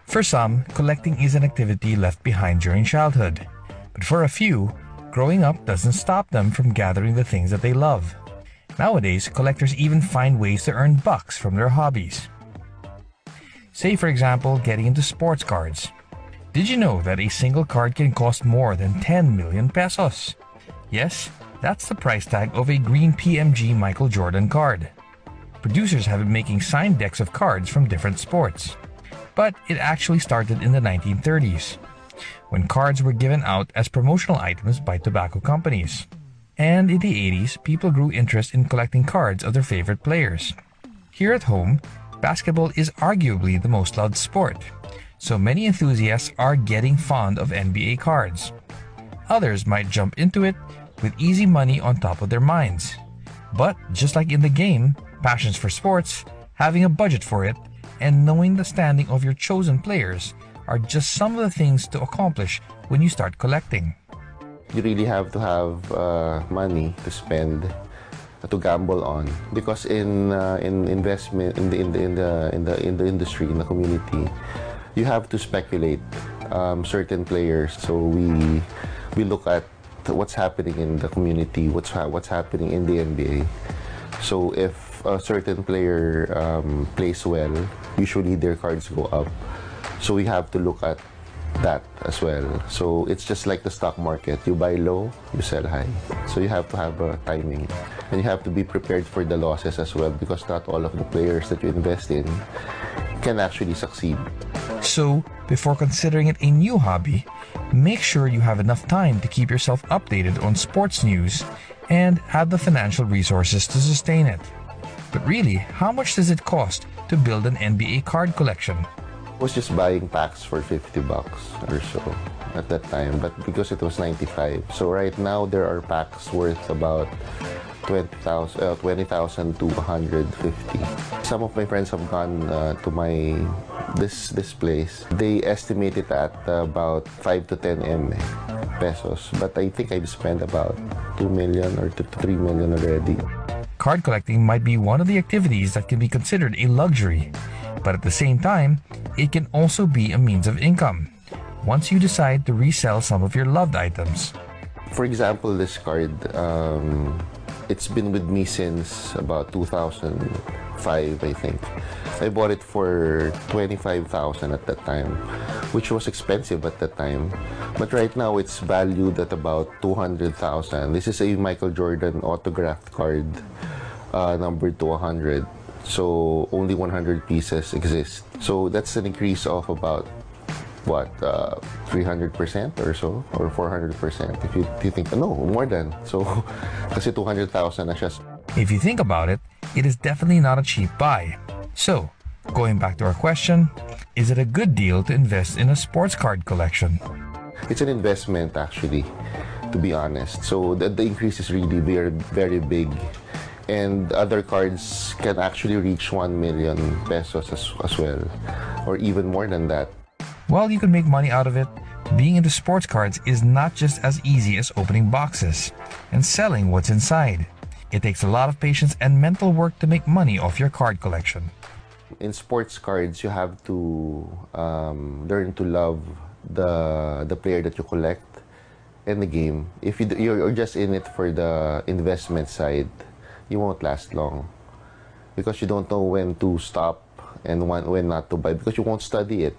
For some, collecting is an activity left behind during childhood. But for a few, growing up doesn't stop them from gathering the things that they love. Nowadays, collectors even find ways to earn bucks from their hobbies. Say for example, getting into sports cards. Did you know that a single card can cost more than 10 million pesos? Yes, that's the price tag of a green PMG Michael Jordan card. Producers have been making signed decks of cards from different sports. But it actually started in the 1930s, when cards were given out as promotional items by tobacco companies. And in the 80s, people grew interest in collecting cards of their favorite players. Here at home, basketball is arguably the most loved sport, so many enthusiasts are getting fond of NBA cards. Others might jump into it with easy money on top of their minds. But just like in the game, passions for sports, having a budget for it, and knowing the standing of your chosen players are just some of the things to accomplish when you start collecting. You really have to have money to spend, to gamble on, because in investment in the industry, in the community, you have to speculate certain players. So we look at what's happening in the community, what's happening in the NBA. So if a certain player plays well, usually their cards go up. So we have to look at that as well. So it's just like the stock market. You buy low, you sell high. So you have to have a timing. And you have to be prepared for the losses as well, because not all of the players that you invest in can actually succeed. So, before considering it a new hobby, make sure you have enough time to keep yourself updated on sports news and have the financial resources to sustain it. But really, how much does it cost to build an NBA card collection? I was just buying packs for 50 bucks or so at that time, but because it was 95. So right now there are packs worth about 20,000 to 150. Some of my friends have gone to this place. They estimate it at about 5 to 10 M pesos, but I think I've spent about 2 million or to 3 million already. Card collecting might be one of the activities that can be considered a luxury, but at the same time, it can also be a means of income once you decide to resell some of your loved items. For example, this card, it's been with me since about 2005, I think. I bought it for 25,000 at that time, which was expensive at that time. But right now, it's valued at about 200,000. This is a Michael Jordan autographed card, numbered to 100. So only 100 pieces exist. So that's an increase of about, what, 300% or so, or 400% if you think, no, more than. So, kasi 200,000 na siya. If you think about it, it is definitely not a cheap buy. So, going back to our question, is it a good deal to invest in a sports card collection? It's an investment actually, to be honest. So the increase is really very, very big. And other cards can actually reach 1 million pesos as well, or even more than that. While you can make money out of it, being into sports cards is not just as easy as opening boxes and selling what's inside. It takes a lot of patience and mental work to make money off your card collection. In sports cards, you have to learn to love the player that you collect and the game. If you're just in it for the investment side, you won't last long, because you don't know when to stop and when not to buy, because you won't study it.